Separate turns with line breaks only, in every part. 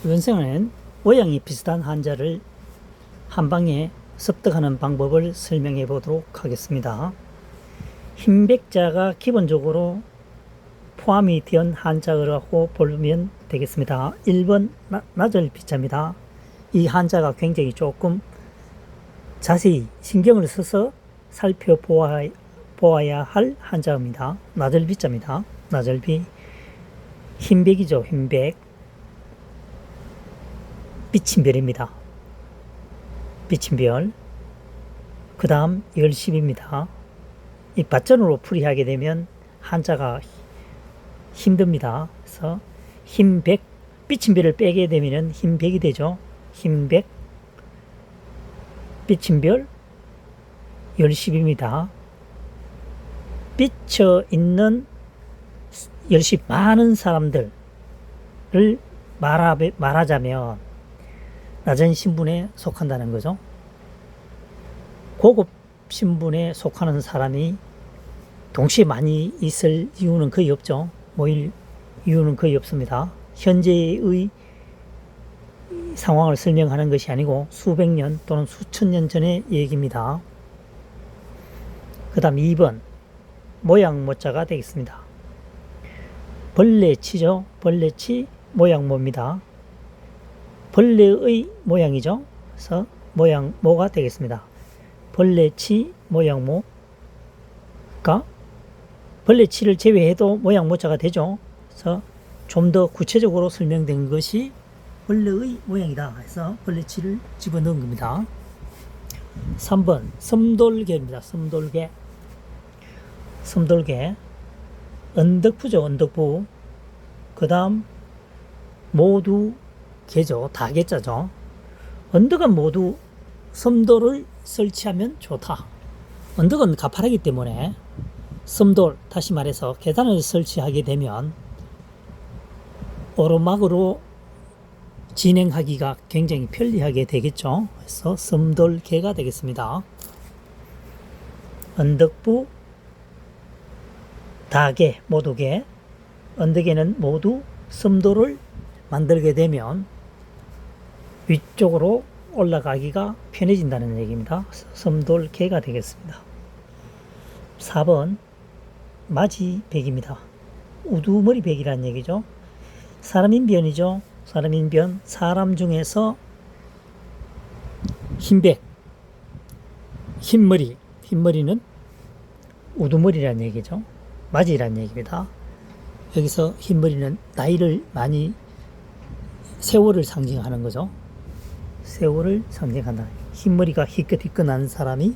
이번 시간에는 모양이 비슷한 한자를 한방에 습득하는 방법을 설명해 보도록 하겠습니다. 흰백자가 기본적으로 포함이 된 한자라고 보면 되겠습니다. 1번 나절비자입니다. 이 한자가 굉장히 조금 자세히 신경을 써서 살펴보아야 할 한자입니다. 나절비자입니다. 나절비. 흰백이죠. 흰백. 비침별입니다. 비침별. 그 다음 열십입니다. 이 밭전으로 풀이하게 되면 한자가 힘듭니다. 그래서 흰백, 비침별을 빼게 되면 흰백이 되죠. 흰백, 비침별, 열십입니다. 비쳐 있는 열십 많은 사람들을 말하자면 낮은 신분에 속한다는 거죠. 고급 신분에 속하는 사람이 동시에 많이 있을 이유는 거의 없죠. 모일 이유는 거의 없습니다. 현재의 상황을 설명하는 것이 아니고 수백 년 또는 수천 년 전의 얘기입니다. 그 다음 2번 모양모자가 되겠습니다. 벌레치죠. 벌레치 모양모입니다. 벌레의 모양이죠. 그래서 모양모가 되겠습니다. 벌레치 모양모가 벌레치를 제외해도 모양모자가 되죠. 그래서 좀 더 구체적으로 설명된 것이 벌레의 모양이다. 해서 벌레치를 집어넣은 겁니다. 3번 섬돌개입니다. 섬돌개. 섬돌개. 언덕부죠. 언덕부. 그 다음 모두 개죠. 다 개자죠. 언덕은 모두 섬돌을 설치하면 좋다. 언덕은 가파르기 때문에 섬돌, 다시 말해서 계단을 설치하게 되면 오르막으로 진행하기가 굉장히 편리하게 되겠죠. 그래서 섬돌개가 되겠습니다. 언덕부, 다개, 모두 개. 언덕에는 모두 섬돌을 만들게 되면 위쪽으로 올라가기가 편해진다는 얘기입니다. 섬돌개가 되겠습니다. 4번 마지백입니다. 우두머리백이라는 얘기죠. 사람인변이죠. 사람인변. 사람 중에서 흰백, 흰머리, 흰머리는 우두머리라는 얘기죠. 맞이라는 얘기입니다. 여기서 흰머리는 나이를 많이 세월을 상징하는 거죠. 세월을 상징한다. 흰머리가 희끗희끗한 사람이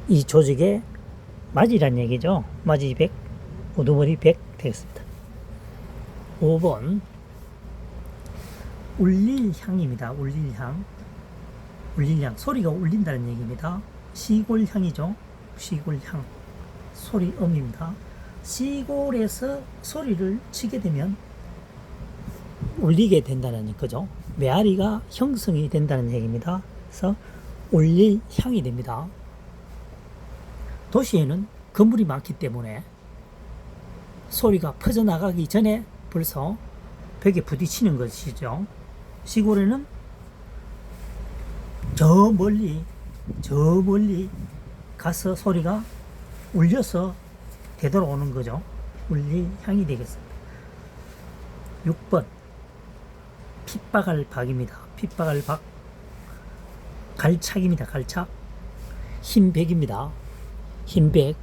이 조직의 맞이란 얘기죠. 맞이백, 우두머리 백 되겠습니다. 5번 울릴향입니다. 울릴향. 울릴향. 소리가 울린다는 얘기입니다. 시골향이죠. 시골향. 소리음입니다. 시골에서 소리를 치게 되면 울리게 된다는 거죠. 메아리가 형성이 된다는 얘기입니다. 그래서 울릴 향이 됩니다. 도시에는 건물이 많기 때문에 소리가 퍼져나가기 전에 벌써 벽에 부딪히는 것이죠. 시골에는 저 멀리 가서 소리가 울려서 되돌아오는 거죠. 울릴 향이 되겠습니다. 6번 핏박알박입니다. 핏박알박. 갈착입니다. 갈착. 흰백입니다. 흰백.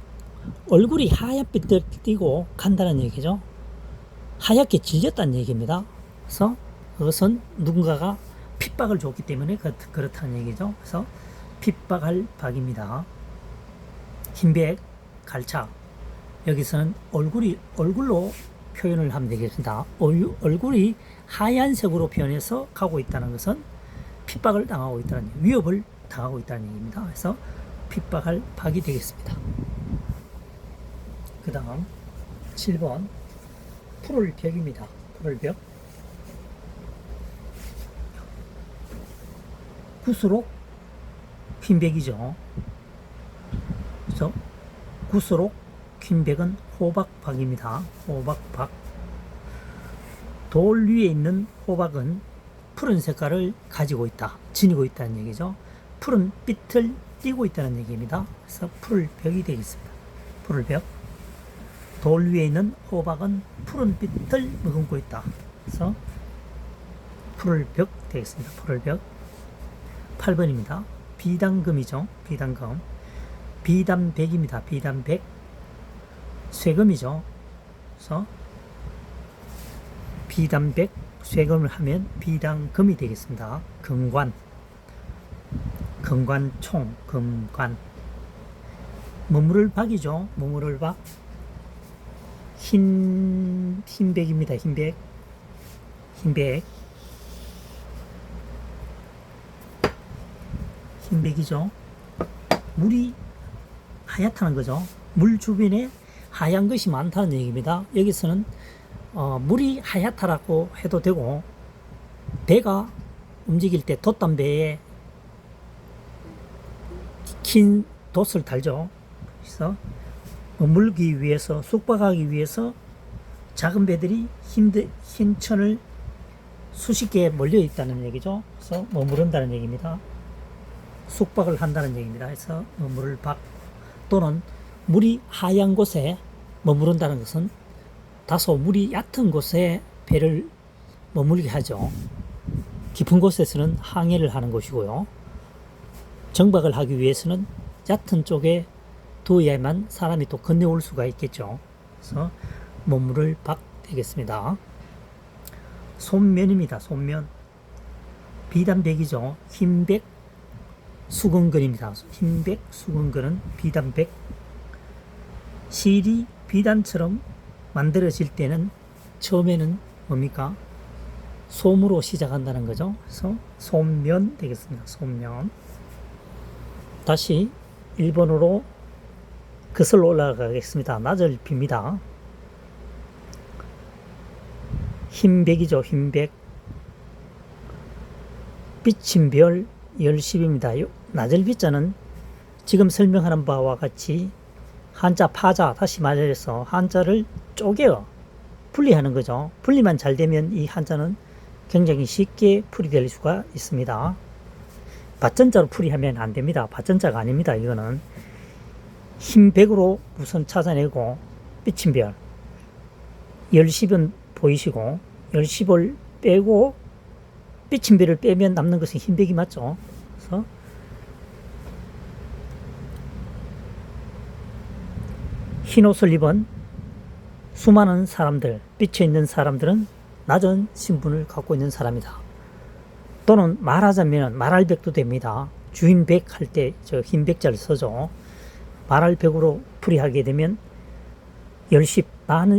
얼굴이 하얗게 띄고 간다는 얘기죠. 하얗게 질렸다는 얘기입니다. 그래서 그것은 누군가가 핏박을 줬기 때문에 그렇다는 얘기죠. 그래서 핏박알박입니다. 흰백, 갈착. 여기서는 얼굴로 표현을 하면 되겠습니다. 얼굴이 하얀색으로 변해서 가고 있다는 것은 핍박을 당하고 있다는 위협을 당하고 있다는 얘기입니다. 그래서 핍박할박이 되겠습니다. 그 다음 7번 푸를벽입니다. 푸를벽. 굿수록 흰백이죠. 그래서 굿수록 흰백은 호박박입니다. 호박박. 돌 위에 있는 호박은 푸른 색깔을 가지고 있다, 지니고 있다는 얘기죠. 푸른 빛을 띠고 있다는 얘기입니다. 그래서 푸를벽이 되겠습니다. 푸를벽. 돌 위에 있는 호박은 푸른 빛을 머금고 있다. 그래서 푸를벽 되겠습니다. 푸를벽. 8번입니다. 비단금이죠. 비단금. 비단백입니다. 비단백. 쇠금이죠. 그래서 비단백, 쇠금을 하면 비단금이 되겠습니다. 금관. 금관총, 금관. 머무를 박이죠. 머무를 박. 흰백입니다. 흰백. 흰백. 흰백이죠. 물이 하얗다는 거죠. 물 주변에 하얀 것이 많다는 얘기입니다. 여기서는 물이 하얗다라고 해도 되고, 배가 움직일 때 돛담배에 긴 돛을 달죠. 그래서 머물기 위해서, 숙박하기 위해서 작은 배들이 흰 천을 수십 개 몰려 있다는 얘기죠. 그래서 머무른다는 얘기입니다. 숙박을 한다는 얘기입니다. 그래서 머무를 박, 또는 물이 하얀 곳에 머무른다는 것은 다소 물이 얕은 곳에 배를 머물게 하죠. 깊은 곳에서는 항해를 하는 것이고요. 정박을 하기 위해서는 얕은 쪽에 두어야만 사람이 또 건너올 수가 있겠죠. 그래서 머무를 박 되겠습니다. 손면입니다. 손면. 비단백이죠. 흰백 수건근입니다. 흰백 수건근은 비단백. 실이 비단처럼 만들어질 때는 처음에는 뭡니까? 솜으로 시작한다는 거죠. 그래서 솜면 되겠습니다. 솜면. 다시 1번으로 거슬러 올라가겠습니다. 나절비입니다. 흰백이죠. 흰백. 비친 별 열십입니다. 나절비자는 지금 설명하는 바와 같이 한자 파자, 다시 말해서 한자를 쪼개어 분리하는 거죠. 분리만 잘 되면 이 한자는 굉장히 쉽게 풀이될 수가 있습니다. 밭전자로 풀이하면 안 됩니다. 밭전자가 아닙니다. 이거는 흰백으로 우선 찾아내고, 비친 별 열십은 보이시고, 열십을 빼고 비친 별을 빼면 남는 것은 흰백이 맞죠. 그래서 흰 옷을 입은 수많은 사람들, 비쳐 있는 사람들은 낮은 신분을 갖고 있는 사람이다. 또는 말하자면 말할백도 됩니다. 주인백 할 때 저 흰백자를 써죠. 말할백으로 풀이하게 되면 열십,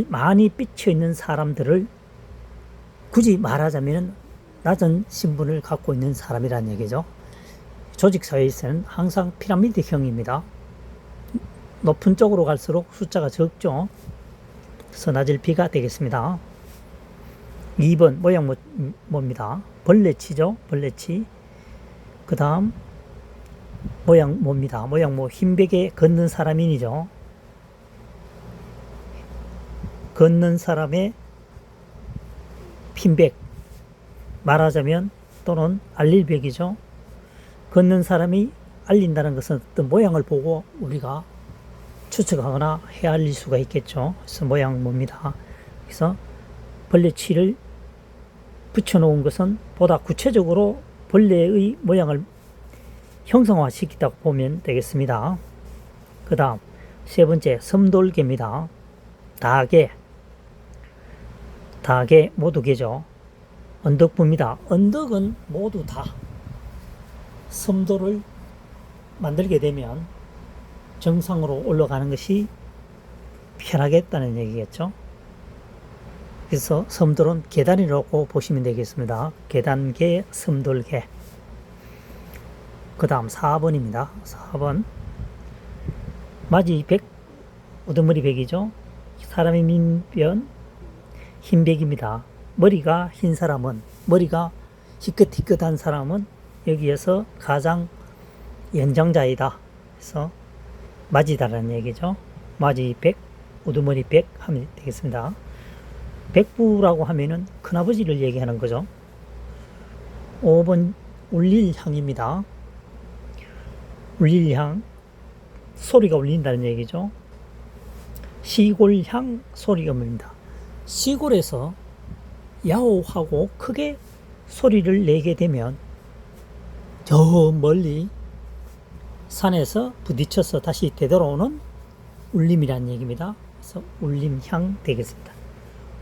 많이 비쳐 있는 사람들을 굳이 말하자면 낮은 신분을 갖고 있는 사람이라는 얘기죠. 조직사회에서는 항상 피라미드형입니다. 높은 쪽으로 갈수록 숫자가 적죠. 그래서 낮을 비가 되겠습니다. 2번 모양 뭡니다. 벌레치죠. 벌레치. 그 다음 모양 뭡니다. 모양 흰백에 걷는 사람인이죠. 걷는 사람의 흰백, 말하자면 또는 알릴백이죠. 걷는 사람이 알린다는 것은 어떤 모양을 보고 우리가 추측하거나 헤아릴 수가 있겠죠. 그래서 모양 뭡니다. 그래서 벌레치를 붙여놓은 것은 보다 구체적으로 벌레의 모양을 형성화시키다고 보면 되겠습니다. 그 다음 세 번째 섬돌개입니다. 닭개 모두 개죠. 언덕부입니다. 언덕은 모두 다 섬도를 만들게 되면 정상으로 올라가는 것이 편하겠다는 얘기겠죠. 그래서 섬돌은 계단이라고 보시면 되겠습니다. 계단계, 섬돌개. 그 다음 4번입니다. 4번 맞이백, 우두머리 백이죠. 사람의 민변 흰백입니다. 머리가 흰 사람은, 머리가 희끗희끗한 사람은 여기에서 가장 연장자이다. 그래서 맞이다라는 얘기죠. 맞이백, 우두머리백 하면 되겠습니다. 백부라고 하면은 큰아버지를 얘기하는 거죠. 5번 울릴향입니다. 울릴향, 소리가 울린다는 얘기죠. 시골향, 소리가 울린다. 시골에서 야호하고 크게 소리를 내게 되면 저 멀리 산에서 부딪혀서 다시 되돌아오는 울림이라는 얘기입니다. 그래서 울림향 되겠습니다.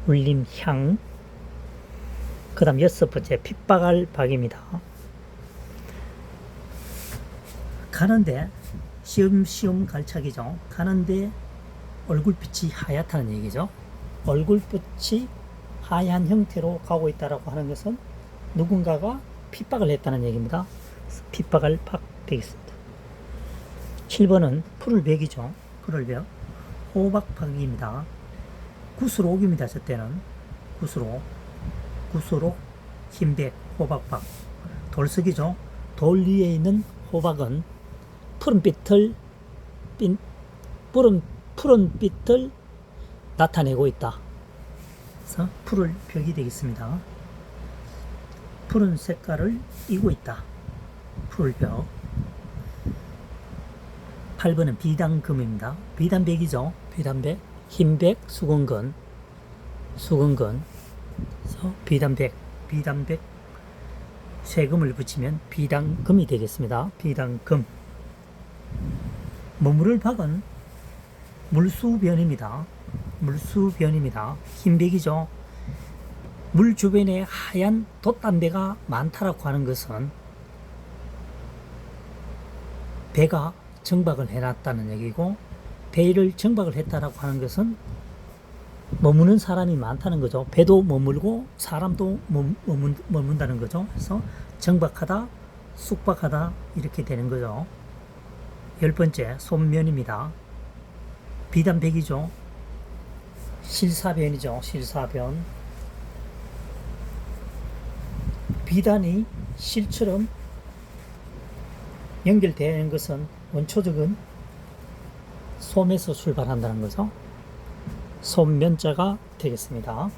울림향. 그 다음 6번째 핏박알 박입니다. 가는데 시험시험 갈착이죠. 가는데 얼굴빛이 하얗다는 얘기죠. 얼굴빛이 하얀 형태로 가고 있다라고 하는 것은 누군가가 핍박을 했다는 얘기입니다. 핍박을 박 되겠습니다. 7번은 풀을백이죠. 풀을백. 호박박입니다. 구슬옥입니다. 저 때는 구슬옥, 구슬옥, 흰백, 호박박. 돌석이죠. 돌 위에 있는 호박은 푸른빛을 나타내고 있다. 그래서 풀을벽이 되겠습니다. 푸른 색깔을 띠고 있다. 풀을벽. 8번은 비단금입니다. 비단백이죠. 비단백. 흰백, 수건근. 수건근. 그래서 비단백. 비단백. 세금을 붙이면 비단금이 되겠습니다. 비단금. 머무를 박은 물수변입니다. 물수변입니다. 흰백이죠. 물 주변에 하얀 돛담배가 많다라고 하는 것은 배가 정박을 해놨다는 얘기고, 배를 정박을 했다라고 하는 것은 머무는 사람이 많다는 거죠. 배도 머물고 사람도 머문다는 거죠. 그래서 정박하다, 숙박하다 이렇게 되는 거죠. 10번째 손면입니다. 비단백이죠. 실사변이죠. 실사변. 비단이 실처럼 연결되는 것은 원초적인 솜에서 출발한다는 거죠. 솜면자가 되겠습니다.